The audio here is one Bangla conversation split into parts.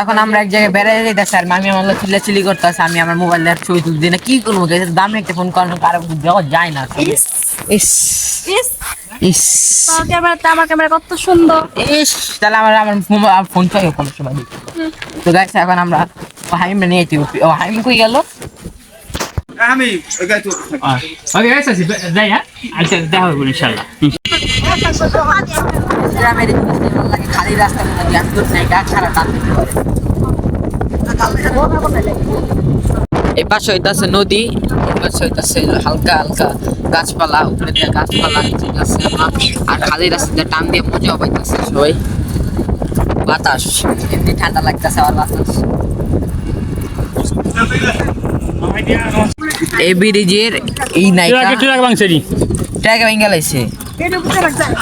এখন আমরা এক জায়গায় বেড়াতে যাইতেছি আর মামি আমার চিল্লাচিল্লি করতেছে, আমি আমার মোবাইল দিয়ে ছবি তুলতে দিই না, কি করবো দামি একটা ফোন করানো কারো দেওয়া যায় না। ইস ইস আমার ক্যামেরা কত সুন্দর। ইস তাহলে আমার আমার ফোন চাই কম সময় দিই। তো গাইস এখন আমরা হাইম নিয়ে হাইম কই গেল? আমি ওকে গাইস আসি যাই হ্যাঁ, আচ্ছা দেখা হবে ইনশাআল্লাহ। গ্রামের খালি রাস্তার মধ্যে আমি তো নাই গাছ ছাড়া টানতে এই পাশে হইতাছে নদী, এই পাশে হইতাছে হালকা হালকা গাছপালা, উপরে দিয়ে গাছপালা আছে আর খালি রাস্তা দিয়ে টান দিয়ে মজা পাইতেছে সবাই। বাতাস এমনি ঠান্ডা লাগতেছে আর বাতাস। এই ব্রিজের এই নাইকা ট্রাক ভেঙে গেছে।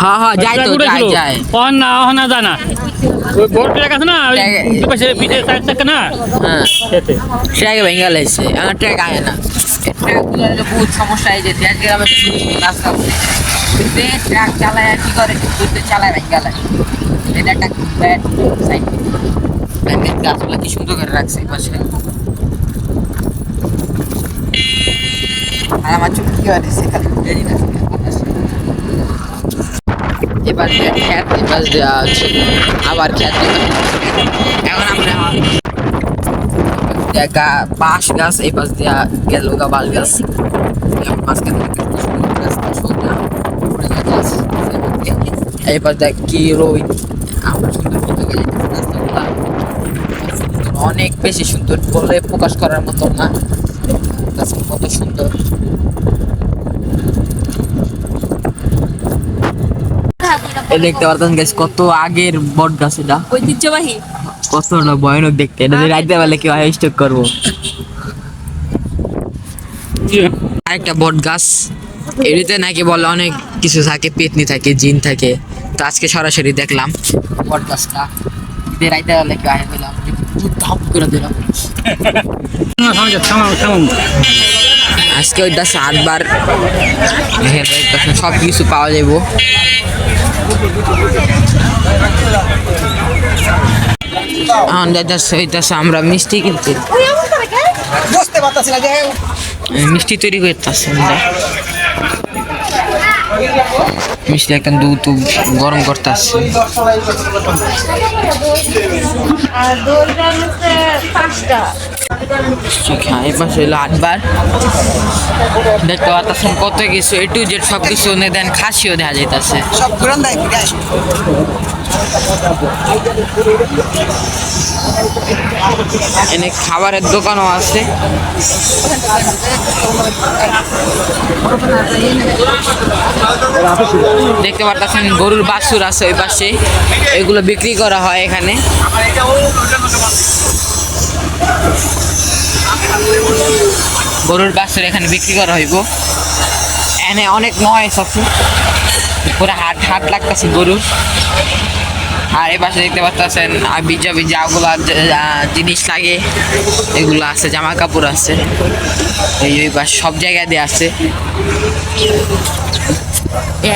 হ্যাঁ হ্যাঁ যাই তো যাই যায় না জানা ওই বোর্ড ট্রাক আছে না, ওই পাশে পিঠে সাইড থেকে না, হ্যাঁ ট্রাক ভেঙে গেছে। আমার ট্রাক আয় না, ট্রাকগুলো বহুত সমস্যা এই যে দেশ গ্রামে রাস্তা ট্রাক চালায় কি করে চালায় ভেঙে গেলে। এটা একটা ব্যাড সাইড। গাছগুলো কি সুন্দর করে রাখছে এই পাশে। আর আমার চোখ কি হয় সেখানে দেরি না। এবার খ্যাত এবার দেওয়া হচ্ছে আবার খ্যাত। এখন আমরা বাঁশ গাছ এই পাশ দেওয়া গেল বাঁশ গাছ মাঝখানে এই পাশ দেখ কি রই আমরা সুন্দর রাস্তাগুলা অনেক বেশি সুন্দর বলে প্রকাশ করার মতো না। কত সুন্দর দেখতে পারতেন গাছ, কত আগের বট গাছ, এটা ঐতিহ্যবাহী কতটা ভয়ানক দেখতে। এটা রাইতে বেলা কেউ স্টক করবো। আরেকটা বট গাছ, এটিতে নাকি বলে অনেক কিছু থাকে, পেতনি থাকে, জিন থাকে। তো আজকে সরাসরি দেখলাম বট গাছটা, রাইতে বেলা কেউ আয় পেলাম করে দিলাম। আজকে ওই 8বার সব কিছু পাওয়া যাইব। আমরা মিষ্টি কিনতে, মিষ্টি তৈরি করতেছি। মিষ্টি একদম দুধ গরম করতে আসছে। এপাশে হইলো 8বার দেখতে পাচ্ছেন কত কিছু A to Z সব কিছু দেন, খাসিও দেখা যাইতেছে। এনে খাবারের দোকানও আছে। দেখতে পাচ্ছেন গরুর বাছুর আছে ওই পাশে, এগুলো বিক্রি করা হয় এখানে। গরুর বাছুর এখানে বিক্রি করা হইব। এনে অনেক নয়েস আছে, পুরো হাট লাগতেছে গরুর। আর এই পাশে দেখতে পাচ্ছেন বিজা ওগুলা জিনিস লাগে এগুলো আছে, জামা কাপড় আছে। এই পাশে সব জায়গায় দিয়ে আছে।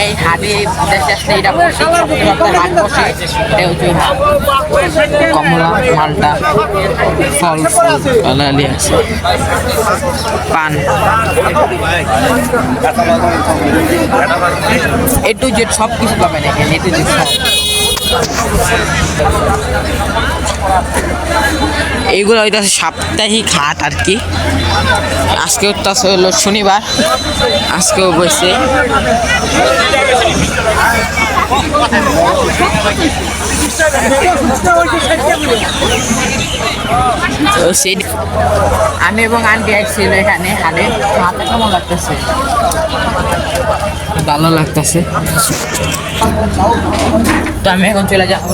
এই হাটে দেশে আসলে এটা বসে, হাট বসে। এটা হচ্ছে কমলা, মালটা, ফল কলালি আছে, পান, A to Z সব কিছু পাবেন এখানে। A to Z সব। এইগুলো হইতেছে সাপ্তাহিক হাট আর কি। আজকে হলো শনিবার, আজকেও বসে। আমি এবং আন্টি আসছিল এখানে হাটে। হাতে কেমন লাগতেছে? ভালো লাগতেছে। তো আমি এখন চলে যাবো।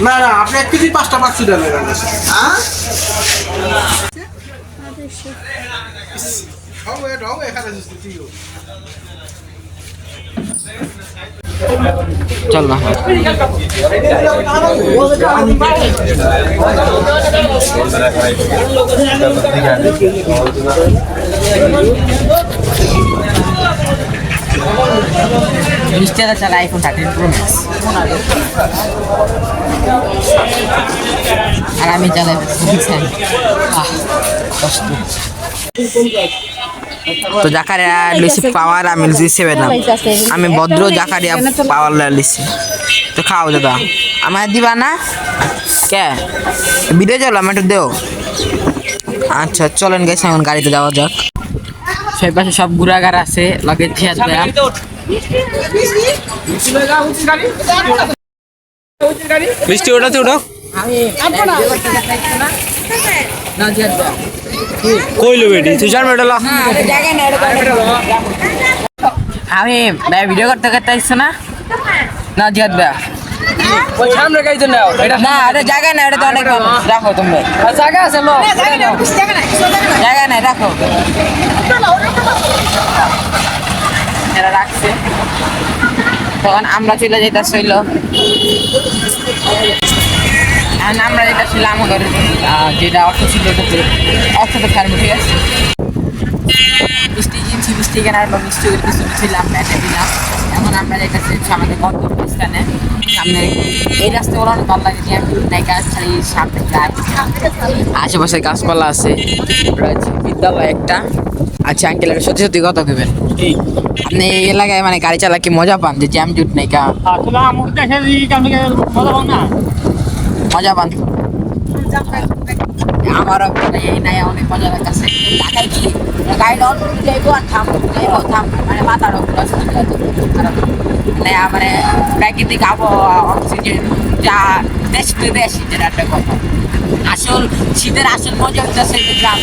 না না আপনি 1 কেজি 5টা পাচ্ছি দেবেন। চল না 20,000 চালা আইফোন 13 প্রো ম্যাক্স। আর আমি চালাই তো জাকারিয়া লিসি পাওয়ার, আমি লিসি 7 আপ। আমি ভদ্র জাকারিয়া পাওয়ার লিসি। তো খাও দাদা, আমার দিবা না কে? ভিডিও চলো, আমি একটু দেও। আচ্ছা চলেন গেছে, এখন গাড়িতে যাওয়া যাক। সেই পাশে সব ঘুরাঘার আছে, লগে জিয়াদ ভাইয়া। মিষ্টি ওটাতে ওটা কইলো বেটি তুষার মেডালা আমি ভাই ভিডিও করতে করতে আসছো না? না জিয়াদ ভাইয়া ওই সামনে গাইতে নাও এটা না, এটা জায়গা না, এটা তো অনেক রাখো তুমি। জায়গা আছে লো জায়গা নাই, রাখো। এরা রাখছে, তখন আমরা চলে যেতেছি হইলো, আমরা যেটা ছিল আমাদের যেটা অর্থ ছিল ওটাতে একসাথে ফেলবো, ঠিক আছে? মিষ্টি কিনছি, মিষ্টি কেনার পর মিষ্টি কিছু ছিলাম প্যাটে দিলাম। এখন আমরা যেতেছি আমাদের গন্তব্যস্থানে। সামনে এই রাস্তাগুলো অনেক ভালো লাগে, যে নাই গাছ খালি সামনে গাছ, আশেপাশে গাছপালা আছে, রয়েছে বিদ্যালয় একটা। আচ্ছা আঙ্কেল, এটা সত্যি সত্যি কথা ভেবেন আপনি এই এলাকায় মানে গাড়ি চালা কি মজা পান? যে জ্যাম জুট নেই কা আসলে আমার দেশে মজা পান না। মজা পান? আমারও এই নাই, অনেক মজা লাগতেছে। ঢাকায় কি গাড়ি অন যাইবো আর যাইবো থাম, মানে মাথার মানে মানে প্রাকৃতিক আবহাওয়া, অক্সিজেন যা দেশ বিদেশ, যেটা একটা কথা। আসল শীতের আসল মজা হচ্ছে গ্রাম,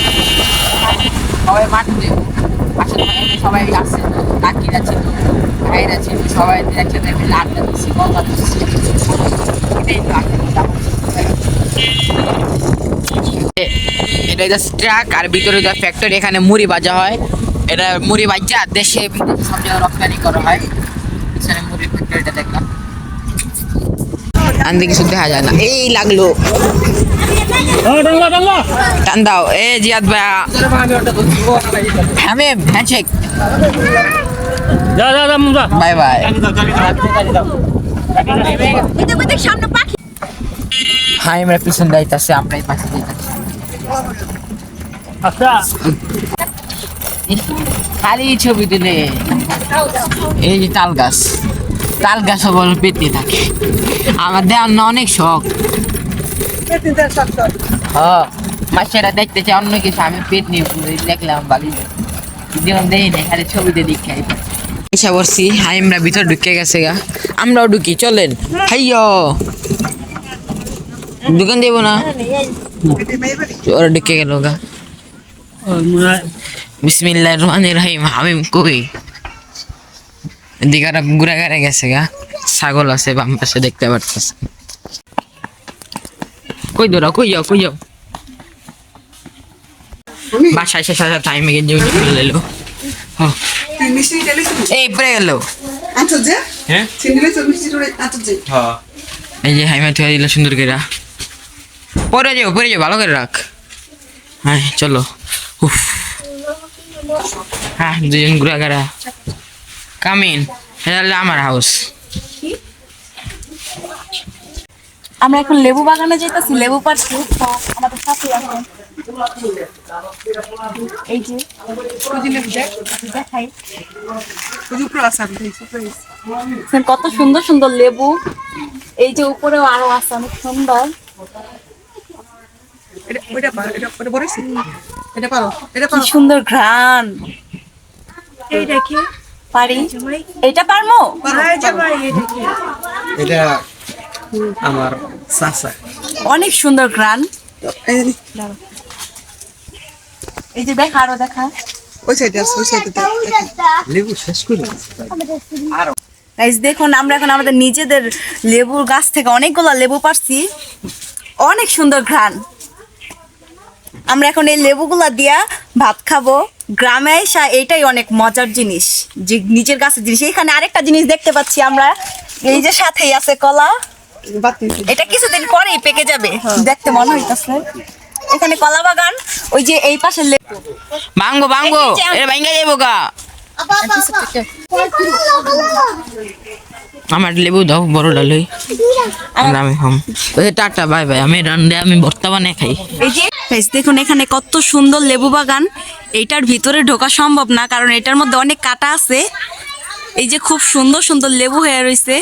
সবাই মাঠে দেবো, আসল সবাই আছে, কাকিরা ছিল, ভাইরা ছিল, সবাই একসাথে মিলে আড্ডা দিচ্ছি, কথা দিচ্ছি। এটাই তো এটা জাস্ট ট্রাক, আর ভিতরে যা ফ্যাক্টরি, এখানে মুড়ি ভাজা হয়। এটা মুড়ি ভাজা দেশে বিদেশে সব জায়গায় রপ্তানি করা হয়। পিছনে মুড়ির ফ্যাক্টরিটা দেখলাম, আনতে কিছু দেখা যায় না। এই লাগলো টান দাও। এ জিয়াদ ভাইয়া, হামিম হ্যান্ডশেক, যা যা যা মুজা বাই বাই। হাই, আমরা পিছন যাইতাছে, আমরা এই পাশে যাইতাছি। আচ্ছা খালি ছবি তুলে। এই যে তাল গাছ, তাল গাছ বল পেতে থাকে। আমার দেওয়ার না অনেক শখ। হ্যাঁ, মাছেরা দেখতে চাই অন্য কিছু, আমি পেট নিয়ে দেখলাম বালি যেমন দেখি না, খালি ছবিতে দেখে এসে বলছি। হাই, আমরা ভিতর ঢুকে গেছে গা, আমরাও ঢুকি, চলেন। হাইয়ো, দোকান দেবো না, ওরা ঢুকে গেল গা। বিসমিল্লাহির রহমানির রহিম। হামিম কই? দিঘাটা ঘুরে গেছে গা, ছাগল আছে বাম পাশে দেখতে পারতেছে। কই দৌড়াও, কই যাও, কই যাও? বাসায় শেষ হাজার টাইমে গেঞ্জি খুলে এলো। এই পড়ে গেল। এই যে হাইমা তুই দিল সুন্দর করে। পরে যাও, পরে যাও, ভালো করে রাখ। হ্যাঁ চলো। উফ, হ্যাঁ দুজন ঘুরাঘারা কামিন। এটা আমার হাউস। আমরা এখন লেবু বাগানে যেতেছি, লেবু পাড়ছি। তো আমাদের সাথে আছে এই যে দেখাই, কত সুন্দর সুন্দর লেবু। এই যে উপরেও আরো আছে অনেক সুন্দর। কি সুন্দর ঘ্রাণ। এই দেখি পারি, এটা পারমো? এটা আমার চাচা। অনেক সুন্দর ঘ্রাণ। এই যে দেখা, আরো দেখা। ওই সাইডে আছে, ওই সাইডে লেবু শেষ করে গাইস দেখুন, আমরা এখন আমাদের নিজেদের লেবুর গাছ থেকে অনেকগুলো লেবু পারছি। অনেক সুন্দর ঘ্রাণ। আমরা এখন এই লেবুগুলা দিয়া ভাত খাবো। গ্রামে এসে এইটাই অনেক মজার জিনিস, যে নিজের গাছের জিনিস। এখানে আরেকটা জিনিস দেখতে পাচ্ছি আমরা, এই যে সাথেই আছে কলা। এটা কিছুদিন পরেই পেকে যাবে দেখতে মনে হইতাছে। এখানে কলা বাগান, ওই যে এই পাশে লেবু ভাঙবো ভাঙবো, এটা ভাঙ্গা যাইবো গা। আমার লেবু দাও বড়টা লই আমি খাম টাটা বাই বাই আমি রান্না আমি ভর্তা বানিয়ে খাই এই যে guys, দেখুন এখানে কত সুন্দর লেবু বাগান। এইটার ভিতরে ঢোকা সম্ভব না কারণ এটার মধ্যে অনেক কাটা আছে। এই যে খুব সুন্দর সুন্দর লেবু হয়ে রয়েছে।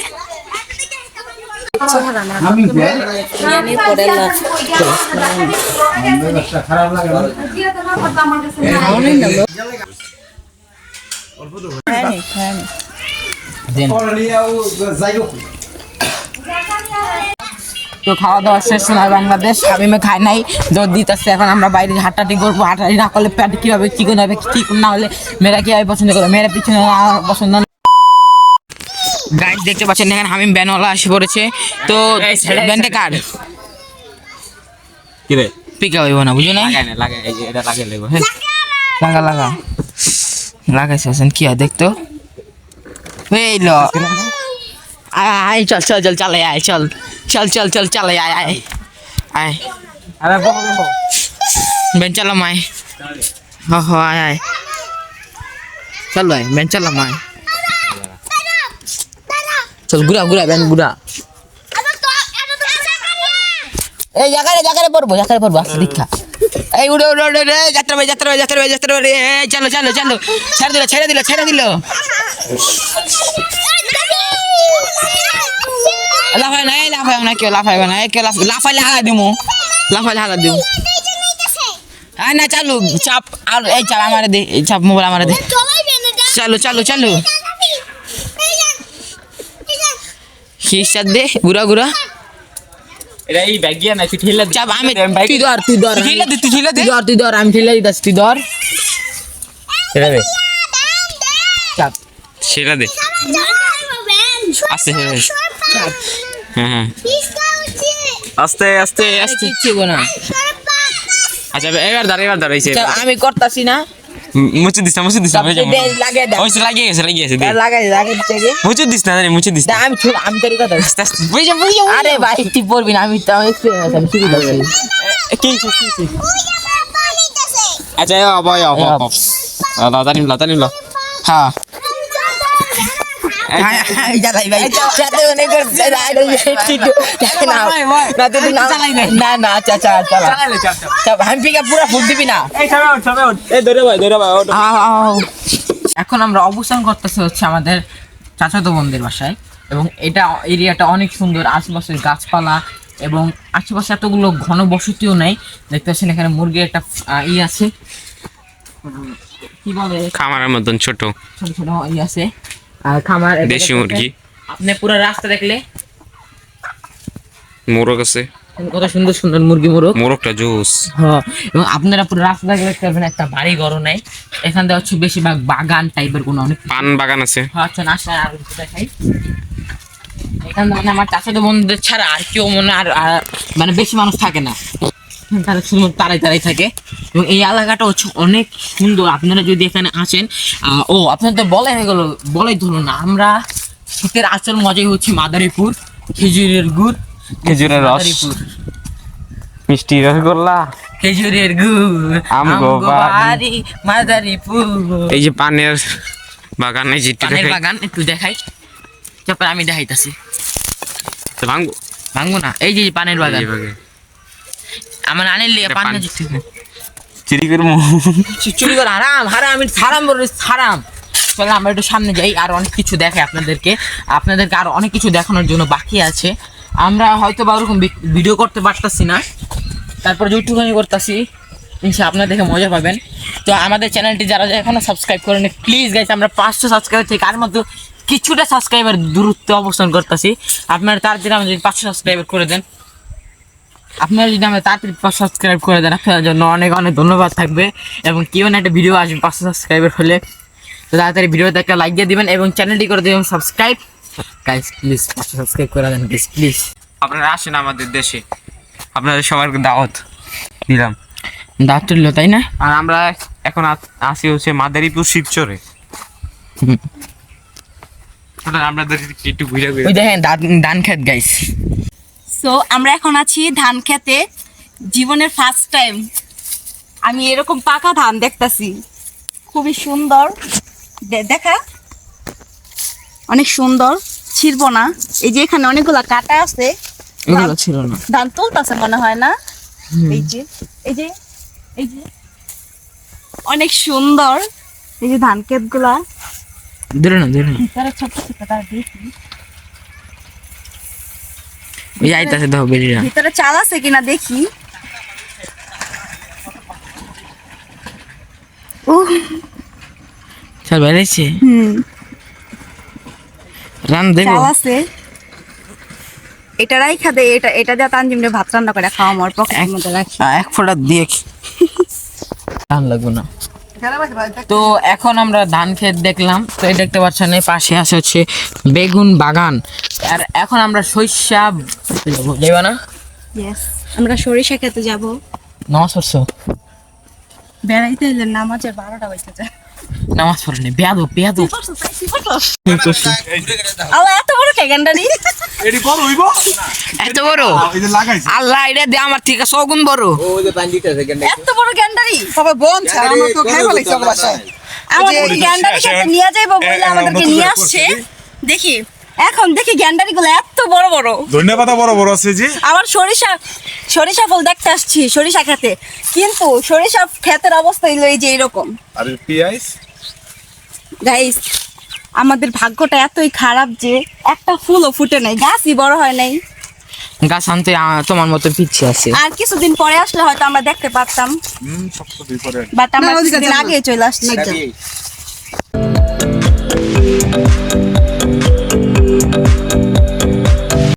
তো খাওয়া দাওয়া শেষ সময় বাংলাদেশ হাবিমে খাই নাই জোর দিতেছে। এখন আমরা বাইরে হাঁটাহাঁটি করবো, হাঁটাহাঁটি না করলে প্যাট কীভাবে কী করে হবে, কী না হলে মেয়েরা কীভাবে পছন্দ করে, মেয়েরা পিছনে পছন্দ না। গাইস দেখতে পাচ্ছেন এখানে হামিম ব্যানওয়ালা আসে পড়েছে। তো ব্যান্ডে কার কি রে পিকা হইব না বুঝো না, লাগে এই যে এটা লাগে লেবো লাগা লাগা লাগাইছে আছেন কি হয় দেখতো এই ল আয় আয় চল চল চল চালাই আয় চল চল চল চল চালাই আয় আয় আয় আরে বকো বকো বেন চালাম আয় হ আয় আয় চল ভাই বেন চালাম আয় চল ঘুরা ঘুরা বেন ঘুরা এই জায়গায় পড়বো আসছে দীক্ষা এই উড়ে উড়ে উড়ে রে যাত্রা ভাই এই চলো চলো চলো ছেড়ে দিল লাফাই না কেউ লাফাইবে না কেউ লাফাইলে হালা দিমু হ্যাঁ না চালু চাপ আর এই চাপ আমারে দে এই চাপ মোবাইল আমারে দে চলো খিসার দে ঘুরা এটা এই ব্যাগ গিয়া না তুই ঠেলা দে চাপ আমি তুই ধর তুই ধর আমি ঠেলে দিতাছি তুই ধর ঠেলা দে চাপ ঠেলা দে আস্তে চাপ হ্যাঁ আস্তে আস্তে আস্তে কিচ্ছু না আচ্ছা এবার দাঁড় হইছে চাপ আমি করতাছি না মুছে দিস না চাপ দে লাগে দে ওইসে লাগিয়ে গেছে দে লাগে দিতে মুছে দিস না রে মুছে দিস না আমি তোর কথা আস্তে আস্তে বুঝে আরে ভাই তুই পড়বি না আমি তো এক্সপেরিয়েন্স আমি শুরু করছি কি আচ্ছা বয় লাতানিম হ্যাঁ জ্বালাই ভাই সাথে মনে করছে না চাচা চাপ আমি পিকা পুরো ফুল দিবি না এই ধরে ভাই এখন আমরা অবস্থান করতেছি হচ্ছে আমাদের চাচাতো বোনদের বাসায় এবং এটা এরিয়াটা অনেক সুন্দর, আশেপাশের গাছপালা এবং আশেপাশে এতগুলো ঘন বসতিও নেই। দেখতে পাচ্ছেন এখানে মুরগির একটা আছে কি বলে খামারের মতন ছোট ছোট ছোট আছে আর খামার দেশি মুরগি। আপনি পুরো রাস্তা দেখলে মোরগ আছে, কত সুন্দর সুন্দর মুরগি মোরগটা জুস। হ্যাঁ এবং আপনারা পুরো রাস্তা দেখলে দেখতে পাবেন একটা বাড়ি ঘর নাই, এখান থেকে হচ্ছে বেশিরভাগ বাগান টাইপের কোনো অনেক পান বাগান আছে। আচ্ছা আসলে আর কিছু দেখাই এখান মানে আমার চাচাতো বন্ধুদের ছাড়া আর কেউ মনে আর মানে বেশি মানুষ থাকে না, তারা শুধু তারাই থাকে এবং এই এলাকাটা হচ্ছে অনেক সুন্দর। আপনারা যদি এখানে আসেন আপনার তো বলাই ধরুন না, আমরা শীতের আসল মজাই হচ্ছে মাদারীপুর, খেজুরের গুড়, খেজুরের রস, মিষ্টি রসগোল্লা, খেজুরের গুড়, আমগোবাড়ি মাদারীপুর। এই যে পানের বাগান, এই যে পানের বাগান একটু দেখাই, তারপর আমি দেখাইতাছি। ভাঙবো না, এই যে পানের বাগান আমার আনের লিগে পান চুরি করবো, চুরি করে হারাম। চলো আমরা একটু সামনে যাই, আর অনেক কিছু দেখাই আপনাদেরকে আর অনেক কিছু দেখানোর জন্য বাকি আছে। আমরা হয়তো বা ওরকম ভিডিও করতে পারতাছি না, তারপর যেটুকুনি করতেছি ইনশাআল্লাহ আপনারা দেখে মজা পাবেন। তো আমাদের চ্যানেলটি যারা এখনো সাবস্ক্রাইব করেন প্লিজ গাইস, আমরা 500 সাবস্ক্রাইবার থেকে আর মধ্যে কিছুটা সাবস্ক্রাইবার দূরত্বে অবস্থান করতেছি। আপনারা তাড়াতাড়ি আমাদের 500 সাবস্ক্রাইবার করে দেন, আপনারা যদি আমরা তাড়াতাড়ি 500 সাবস্ক্রাইব করে দেন আপনার জন্য অনেক অনেক ধন্যবাদ থাকবে। এবং কেউ না একটা ভিডিও আসবে 500 সাবস্ক্রাইবার হলে, তো তাড়াতাড়ি ভিডিওতে একটা লাইক দিয়ে দিবেন এবং চ্যানেলটি করে দেবেন সাবস্ক্রাইব। গাইস প্লিজ 500 সাবস্ক্রাইব করে দেন প্লিজ। আপনারা আসেন আমাদের দেশে, আপনাদের সবার দাওয়াত দিলাম, দাঁত তুললো তাই না? আর আমরা এখন আসি হচ্ছে মাদারীপুর শিবচরে। আপনাদের একটু ঘুরে ওই দেখেন ধান খেত গাইস। সো আমরা এখন আছি ধান খেতে, জীবনের ফার্স্ট টাইম আমি এরকম পাকা ধান দেখতাছি, খুবই সুন্দর দেখা অনেক সুন্দর, ছিড়বো না। এই যে এখানে অনেকগুলা কাটা আছে, এগুলো ছিল না। ধান তুলতেছে মনে হয় না। এই যে এই যে এই যে অনেক সুন্দর, এই যে ধান ক্ষেত গুলা দূরে না, দূরে না। ভিতরে ছোট ছোট, তার দেখি ওই আইতাছে দেখো বেরিয়া। ভিতরে চাল আছে কিনা দেখি। ও চল বেরিয়েছে। রান দেবো। চাল আছে, এটা রাইখা দে। এটা দিয়ে তানজিমরে ভাত রান্না করে খাওয়া, আমার পকেটের মধ্যে রাখি। এক ফোঁটা দিয়ে ধান লাগবে না। তো এখন আমরা ধান ক্ষেত দেখলাম। তো এই দেখতে পাচ্ছেন এই পাশে আছে হচ্ছে বেগুন বাগান। আর এখন আমরা সরিষা যাবো না? Yes, আমরা সরিষা খেতে যাব। নামাজ পড়ছো? বেড়াইতে এলে নামাজের 12টা বাজতে যায়। নামাজ পড়েনি, বেয়াদো বেয়াদো। আল্লাহ এত বড় ক্যাগান্ডারি, এডি বড় হইব এত বড়? এই যে লাগাইছে আল্লাহ, এটা দিয়ে আমার থেকে 100 গুণ বড়। এত বড় গ্যান্ডারি। তবে বোন ছাড়া আমরা তো খাই বলেছি বাসায় আমাদের এই গ্যান্ডারি খেতে নিয়ে যাইবো বলে আমাদেরকে নিয়ে আসছে। দেখি এখন দেখি গ্যান্ডারি গুলো এত বড় বড়। ধন্যবাদ, বড় বড় আছে জি। আবার সরিষা ফুল দেখতে আসছি সরিষা খেতে, কিন্তু সরিষা ক্ষেতের অবস্থা হইলো এই যে এরকম। আর পিয়াইস গাইস, আমাদের ভাগ্যটা এতই খারাপ যে একটা ফুলও ফুটে নাই, গাছই বড় হয় নাই। গাছ আনতে তোমার মতো পিছিয়ে আছে। আর কিছুদিন পরে আসলে হয়তো আমরা দেখতে পারতাম, সপ্তাহ দুই পরে বাট আমরা কিছুদিন আগে চলে আসছি।